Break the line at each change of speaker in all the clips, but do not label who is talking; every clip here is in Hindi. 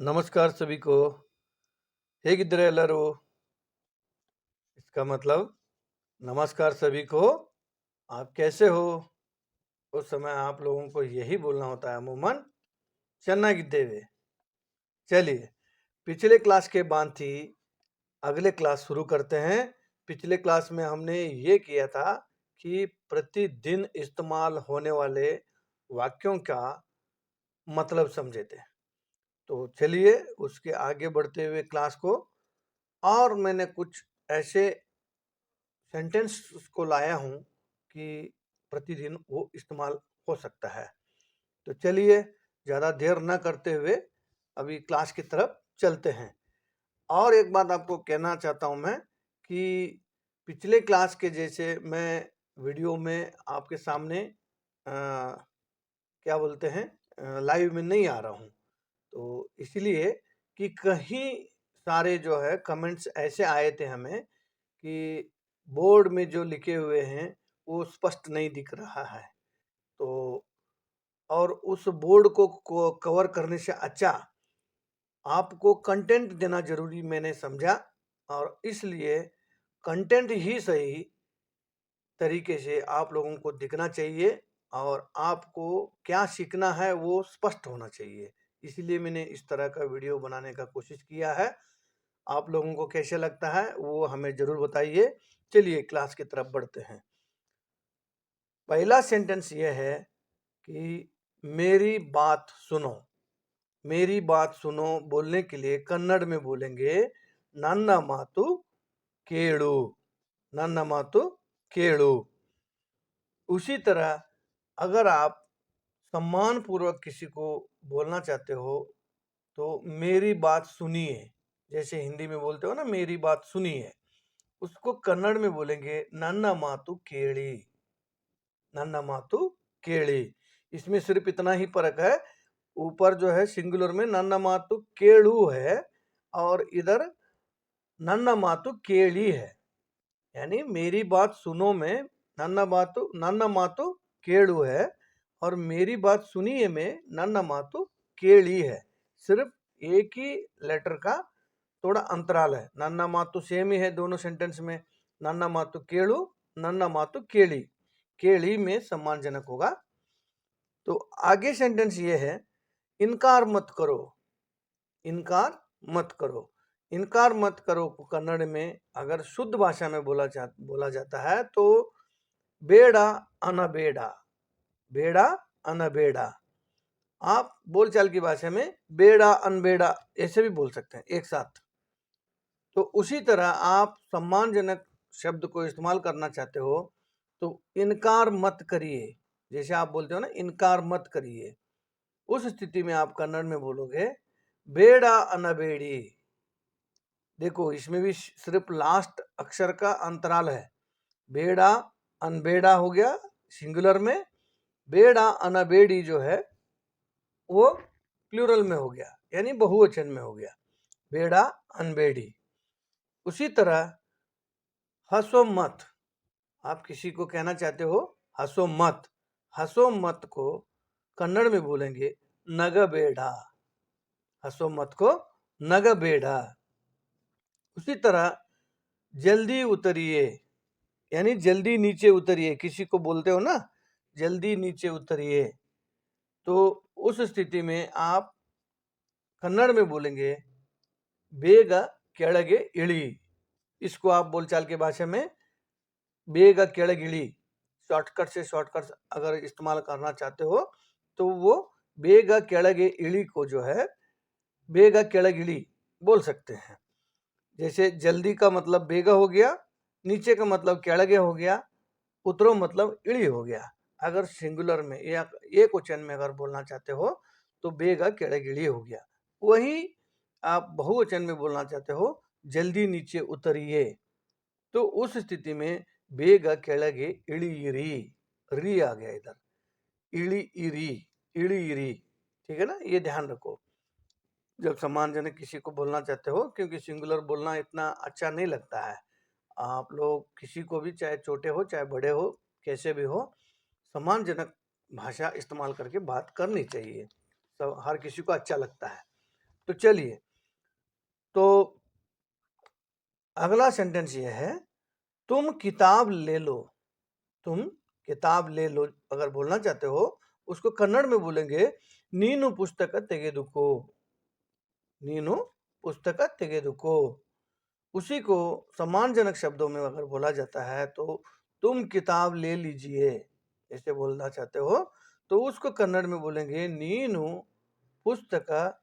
नमस्कार सभी को। ಹೇಗಿದ್ದೀರಾ ಎಲ್ಲರೂ? इसका मतलब नमस्कार सभी को। आप कैसे हो? उस समय आप लोगों को यही बोलना होता है अमूमन ಚೆನ್ನಾಗಿದ್ದೇವೆ। चलिए, पिछले क्लास के भांति अगले क्लास शुरू करते हैं। पिछले क्लास में हमने ये किया था कि प्रतिदिन इस्तेमाल होने वाले वाक्यों का मतलब समझे थे। तो चलिए उसके आगे बढ़ते हुए क्लास को और मैंने कुछ ऐसे सेंटेंस को लाया हूँ कि प्रतिदिन वो इस्तेमाल हो सकता है। तो चलिए ज़्यादा देर न करते हुए अभी क्लास की तरफ चलते हैं। और एक बात आपको कहना चाहता हूँ मैं कि पिछले क्लास के जैसे मैं वीडियो में आपके सामने क्या बोलते हैं लाइव में नहीं आ रहा हूँ। तो इसलिए कि कहीं सारे जो है कमेंट्स ऐसे आए थे हमें कि बोर्ड में जो लिखे हुए हैं वो स्पष्ट नहीं दिख रहा है। तो और उस बोर्ड को कवर करने से अच्छा आपको कंटेंट देना जरूरी मैंने समझा, और इसलिए कंटेंट ही सही तरीके से आप लोगों को दिखना चाहिए और आपको क्या सीखना है वो स्पष्ट होना चाहिए। इसलिए मैंने इस तरह का वीडियो बनाने का कोशिश किया है। आप लोगों को कैसे लगता है वो हमें जरूर बताइए। चलिए क्लास की तरफ बढ़ते हैं। पहला सेंटेंस ये है कि मेरी बात सुनो। मेरी बात सुनो बोलने के लिए कन्नड़ में बोलेंगे नन्ना मातु केळु। नन्ना मातु केळु। उसी तरह अगर आप सम्मान पूर्वक किसी को बोलना चाहते हो तो मेरी बात सुनिए, जैसे हिंदी में बोलते हो ना मेरी बात सुनिए, उसको कन्नड़ में बोलेंगे नन्ना मातु केळी। नन्ना मातु केळी। इसमें सिर्फ इतना ही फर्क है, ऊपर जो है सिंगुलर में नन्ना मातु केळु है और इधर नन्ना मातु केळी है। यानी मेरी बात सुनो में नन्ना मातु केळु है और मेरी बात सुनिए में नन्ना मातु केळी है। सिर्फ एक ही लेटर का थोड़ा अंतराल है। नन्ना मातु सेम ही है दोनों सेंटेंस में। नन्ना मातु केळु, नन्ना मातु केळी। केळी में सम्मानजनक होगा। तो आगे सेंटेंस ये है इनकार मत करो। इनकार मत करो। इनकार मत करो को कन्नड़ में अगर शुद्ध भाषा में बोला जाता है तो बेड़ा अनबेड़ा। बेड़ा अनबेड़ा। आप बोलचाल की भाषा में बेड़ा अनबेड़ा ऐसे भी बोल सकते हैं एक साथ। तो उसी तरह आप सम्मानजनक शब्द को इस्तेमाल करना चाहते हो तो इनकार मत करिए। जैसे आप बोलते हो ना इनकार मत करिए, उस स्थिति में आप कन्नड़ में बोलोगे बेड़ा अनबेड़ी। देखो इसमें भी सिर्फ लास्ट अक्षर का अंतराल है। बेड़ा अनबेड़ा हो गया सिंगुलर में, बेड़ा अनबेड़ी जो है वो प्लूरल में हो गया यानी बहुवचन में हो गया, बेड़ा अनबेड़ी। उसी तरह हंसो मत। आप किसी को कहना चाहते हो हंसो मत। हंसो मत को कन्नड़ में बोलेंगे नगबेड़ा। हंसो मत को नगबेड़ा। उसी तरह जल्दी उतरिए यानी जल्दी नीचे उतरिए। किसी को बोलते हो ना जल्दी नीचे उतरिए, तो उस स्थिति में आप कन्नड़ में बोलेंगे ಬೇಗ ಕೆಳಗೆ ಇಳಿ। इसको आप बोलचाल की भाषा में ಬೇಗ ಕೆಳಗಿಳಿ शॉर्टकट से शॉर्टकट अगर इस्तेमाल करना चाहते हो तो वो ಬೇಗ ಕೆಳಗೆ ಇಳಿ को जो है ಬೇಗ ಕೆಳಗಿಳಿ बोल सकते हैं। जैसे जल्दी का मतलब बेगा हो गया, नीचे का मतलब ಕೆಳಗೆ हो गया, उतरो मतलब इड़ी हो गया। अगर सिंगुलर में या एक वचन में अगर बोलना चाहते हो तो बेगा ಕೆಳಗಿಳಿ हो गया। वही आप बहुवचन में बोलना चाहते हो जल्दी नीचे उतरिए, तो उस स्थिति में ಬೇಗ ಕೆಳಗೆ ಇಳಿಯಿರಿ। री आ गया इधर, इळिइरी, इळिइरी। ठीक है ना, ये ध्यान रखो जब सम्मानजनक किसी को बोलना चाहते हो, क्योंकि सिंगुलर बोलना इतना अच्छा नहीं लगता है। आप लोग किसी को भी चाहे छोटे हो चाहे बड़े हो कैसे भी हो सम्मानजनक भाषा इस्तेमाल करके बात करनी चाहिए। सब हर किसी को अच्छा लगता है। तो चलिए, तो अगला सेंटेंस ये है, तुम किताब ले लो। तुम किताब ले लो अगर बोलना चाहते हो, उसको कन्नड़ में बोलेंगे नीनु पुस्तक तेगेदुको। नीनु पुस्तक तेगेदुको। उसी को सम्मानजनक शब्दों में अगर बोला जाता है तो तुम किताब ले लीजिए, ऐसे बोलना चाहते हो तो उसको कन्नड़ में बोलेंगे नीनु पुस्तक।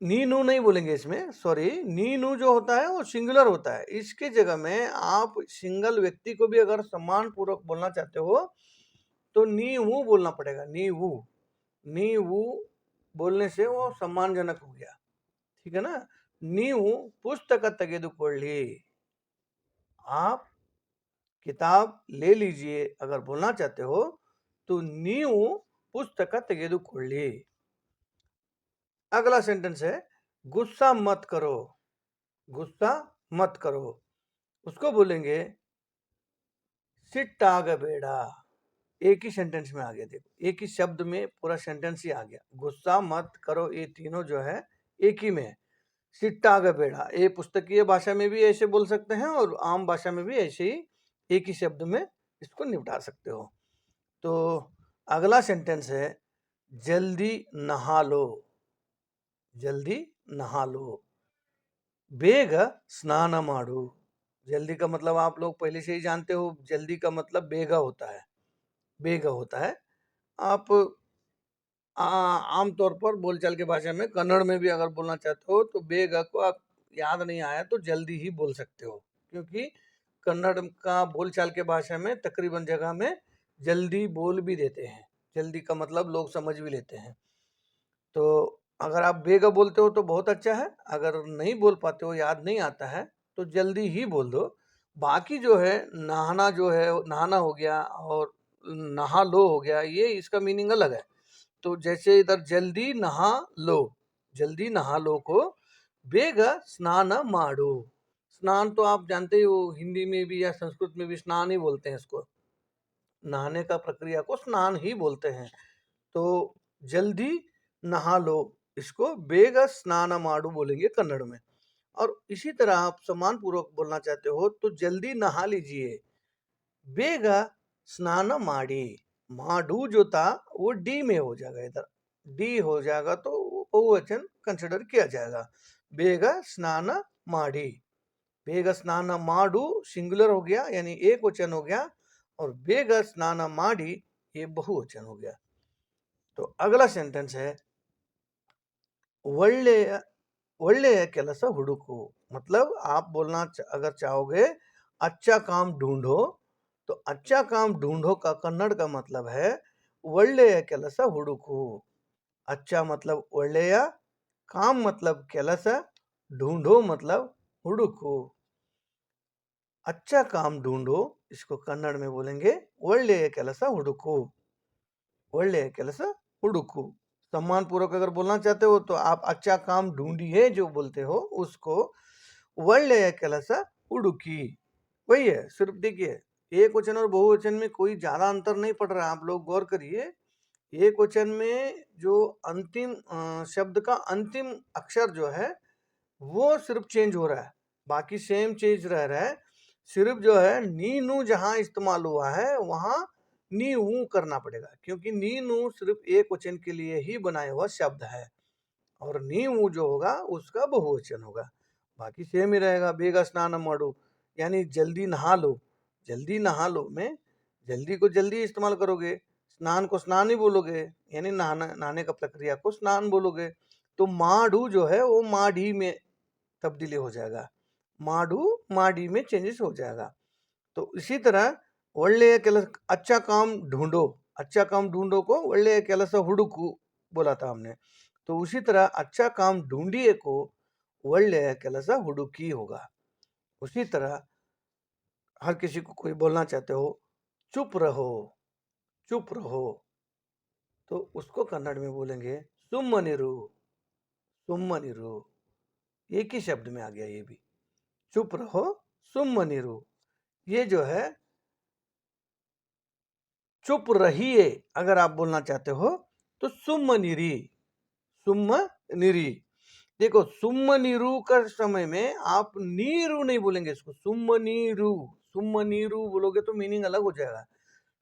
नीनू नहीं बोलेंगे इसमें, सॉरी, नीनू जो होता है वो सिंगुलर होता है। इसके जगह में आप सिंगल व्यक्ति को भी अगर सम्मान पूर्वक बोलना चाहते हो तो नीवू बोलना पड़ेगा। नीवू, नीवू बोलने से वो सम्मानजनक हो गया, ठीक है ना। नीवू पुस्तक तेगेदुಕೊಳ್ಳಿ, आप किताब ले लीजिए अगर बोलना चाहते हो तो नीवू पुस्तक तेगेदुಕೊಳ್ಳಿ। अगला सेंटेंस है गुस्सा मत करो। गुस्सा मत करो, उसको बोलेंगे सिट्टागबेड़ा। एक ही सेंटेंस में आ गया, देखो, एक ही शब्द में पूरा सेंटेंस ही आ गया। गुस्सा मत करो, ये तीनों जो है एक ही में है। सिट्टागबेड़ा, ये पुस्तकीय भाषा में भी ऐसे बोल सकते हैं और आम भाषा में भी ऐसे ही एक ही शब्द में इसको निपटा सकते हो। तो अगला सेंटेंस है जल्दी नहा लो। जल्दी नहा लो, ಬೇಗ स्नान माडू। जल्दी का मतलब आप लोग पहले से ही जानते हो, जल्दी का मतलब बेगा होता है। बेगा होता है। आप आमतौर पर बोलचाल की भाषा में कन्नड़ में भी अगर बोलना चाहते हो तो बेगा को आप याद नहीं आया तो जल्दी ही बोल सकते हो, क्योंकि कन्नड़ का बोलचाल के भाषा में तकरीबन जगह में जल्दी बोल भी देते हैं। जल्दी का मतलब लोग समझ भी लेते हैं। तो अगर आप बेगा बोलते हो तो बहुत अच्छा है, अगर नहीं बोल पाते हो, याद नहीं आता है तो जल्दी ही बोल दो। बाकी जो है नहाना, जो है नहाना हो गया और नहा लो हो गया, ये इसका मीनिंग अलग है। तो जैसे इधर जल्दी नहा लो, जल्दी नहा लो को ಬೇಗ स्नान माडू। स्नान तो आप जानते ही हो, हिंदी में भी या संस्कृत में भी स्नान ही बोलते हैं इसको। नहाने का प्रक्रिया को स्नान ही बोलते हैं। तो जल्दी नहा लो, इसको ಬೇಗ स्नान माडू बोलेंगे कन्नड़ में। और इसी तरह आप सम्मान पूर्वक बोलना चाहते हो तो जल्दी नहा लीजिए, ಬೇಗ स्नान माडी। माडू जो था वो डी में हो जाएगा, इधर डी हो जाएगा तो बहुवचन कंसिडर किया जाएगा। ಬೇಗ स्नान माडी। ಬೇಗ स्नान माडू सिंगुलर हो गया, यानी एक वचन हो गया, और ಬೇಗ स्नान माडी ये बहुवचन हो गया। तो अगला सेंटेंस है ಒಳ್ಳೆಯ ಒಳ್ಳೆಯ ಕೆಲಸ ಹುಡುಕು। मतलब आप बोलना अगर चाहोगे अच्छा काम ढूंढो, तो अच्छा काम ढूंढो का कन्नड़ का मतलब है ಒಳ್ಳೆಯ ಕೆಲಸ ಹುಡುಕು। अच्छा मतलब ಒಳ್ಳೆಯ, काम मतलब ಕೆಲಸ, ढूंढो मतलब ಹುಡುಕು। अच्छा काम ढूंढो, इसको कन्नड़ में बोलेंगे ಒಳ್ಳೆಯ ಕೆಲಸ ಹುಡುಕು। ಒಳ್ಳೆಯ ಕೆಲಸ ಹುಡುಕು। सम्मान पूर्वक अगर बोलना चाहते हो तो आप अच्छा काम ढूंढिए जो बोलते हो उसको ಒಳ್ಳೆಯ ಕೆಲಸ ಹುಡುಕಿ। वही है, सिर्फ देखिए एक वचन और बहुवचन में कोई ज्यादा अंतर नहीं पड़ रहा है, आप लोग गौर करिए। एक वचन में जो अंतिम शब्द का अंतिम अक्षर जो है वो सिर्फ चेंज हो रहा है, बाकी सेम चीज रह रहा है। सिर्फ जो है नीनू जहां इस्तेमाल हुआ है वहां नीऊ करना पड़ेगा, क्योंकि नीनू सिर्फ एक वचन के लिए ही बनाया हुआ शब्द है और नीऊ जो होगा उसका बहुवचन होगा। बाकी सेम ही रहेगा। ಬೇಗ स्नान माडू यानी जल्दी नहा लो। जल्दी नहा लो में जल्दी को जल्दी इस्तेमाल करोगे, स्नान को स्नान ही बोलोगे, यानी नहाने का प्रक्रिया को स्नान बोलोगे। तो माडू जो है वो माडी में तब्दीली हो जाएगा, माडू माडी में चेंजेस हो जाएगा। तो इसी तरह ಒಳ್ಳೆಯ ಕೆಲಸ, अच्छा काम ढूंढो, अच्छा काम ढूंढो को ಒಳ್ಳೆಯ ಕೆಲಸ ಹುಡುಕು बोला था हमने। तो उसी तरह अच्छा काम ढूंढिए को ಒಳ್ಳೆಯ ಕೆಲಸ ಹುಡುಕಿ होगा। उसी तरह हर किसी को कोई बोलना चाहते हो चुप रहो, चुप रहो, तो उसको कन्नड़ में बोलेंगे सुम्मनिरु। सुम्मनिरु एक ही शब्द में आ गया ये भी, चुप रहो सुम्मनिरु। ये जो है चुप रहिए अगर आप बोलना चाहते हो तो सुम्मनिरी, सुम्मनिरी। देखो सुम्मनीरु का समय में आप नीरू नहीं बोलेंगे इसको, सुम्मनीरु। सुम्मनीरु बोलोगे तो मीनिंग अलग हो जाएगा।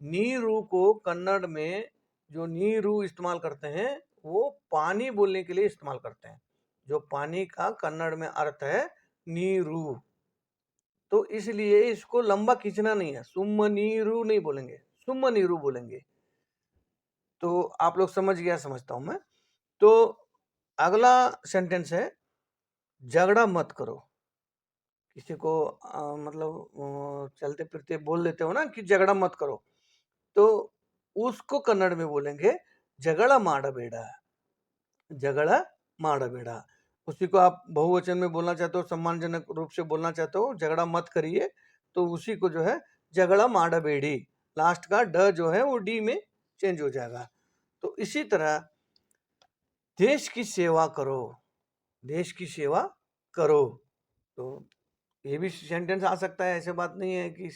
नीरू को कन्नड़ में जो नीरू इस्तेमाल करते हैं वो पानी बोलने के लिए इस्तेमाल करते हैं। जो पानी का कन्नड़ में अर्थ है नीरू। तो इसलिए इसको लंबा खींचना नहीं है, सुम्मनीरू नहीं बोलेंगे, सुम्मनीरू बोलेंगे। तो आप लोग समझ गया समझता हूं मैं। तो अगला सेंटेंस है झगड़ा मत करो। किसी को मतलब चलते फिरते बोल देते हो ना कि झगड़ा मत करो, तो उसको कन्नड़ में बोलेंगे झगड़ा माडಬೇಡ। झगड़ा माडಬೇಡ। उसी को आप बहुवचन में बोलना चाहते हो, सम्मानजनक रूप से बोलना चाहते हो, झगड़ा मत करिए, तो उसी को जो है झगड़ा माडಬೇಡಿ, लास्ट का ड जो है वो डी में चेंज हो जाएगा। तो इसी तरह देश की सेवा करो, देश की सेवा करो। तो ये भी सेंटेंस आ सकता है, ऐसे बात नहीं है कि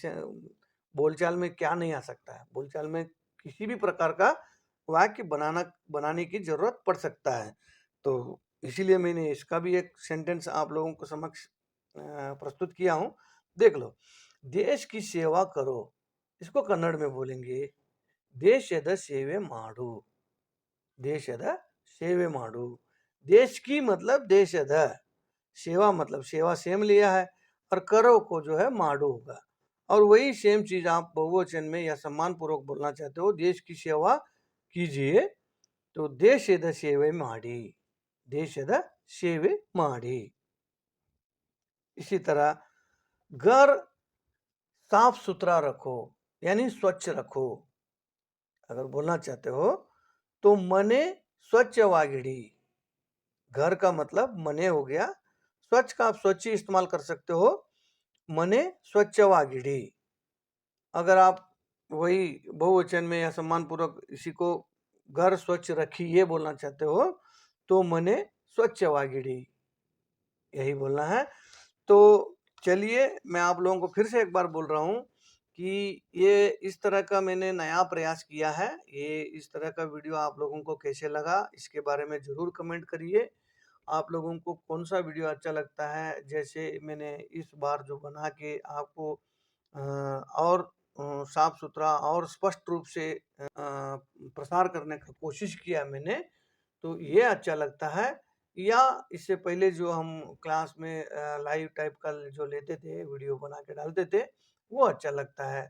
बोलचाल में क्या नहीं आ सकता है। बोलचाल में किसी भी प्रकार का वाक्य बनाने की जरूरत पड़ सकता है। तो इसीलिए मैंने इसका भी एक सेंटेंस आप लोगों को समक्ष प्रस्तुत किया हूं। देख लो, देश की सेवा करो, इसको कन्नड़ में बोलेंगे ದೇಶದ ಸೇವೆ ಮಾಡು। ದೇಶದ ಸೇವೆ ಮಾಡು। देश की मतलब देशद, सेवा मतलब सेवा सेम लिया है, और करो को जो है माडू होगा। और वही सेम चीज आप बहुवचन में या सम्मान पूर्वक बोलना चाहते हो, देश की सेवा कीजिए, तो देशद सेवे माडी, देशद सेवे माडी। इसी तरह घर साफ सुथरा रखो, यानी स्वच्छ रखो। अगर बोलना चाहते हो तो मने स्वच्छवागिड़ी। घर का मतलब मने हो गया, स्वच्छ का आप स्वच्छ ही इस्तेमाल कर सकते हो, मने स्वच्छवागिड़ी। अगर आप वही बहुवचन में या सम्मान पूर्वक इसी को घर स्वच्छ रखिए बोलना चाहते हो, तो मने स्वच्छवागिड़ी, यही बोलना है। तो चलिए मैं आप लोगों को फिर से एक बार बोल रहा हूं कि ये इस तरह का मैंने नया प्रयास किया है। ये इस तरह का वीडियो आप लोगों को कैसे लगा, इसके बारे में जरूर कमेंट करिए। आप लोगों को कौन सा वीडियो अच्छा लगता है, जैसे मैंने इस बार जो बना के आपको और साफ सुथरा और स्पष्ट रूप से प्रसार करने का कोशिश किया मैंने, तो ये अच्छा लगता है, या इससे पहले जो हम क्लास में लाइव टाइप का जो लेते थे, वीडियो बना के डालते थे, वो अच्छा लगता है।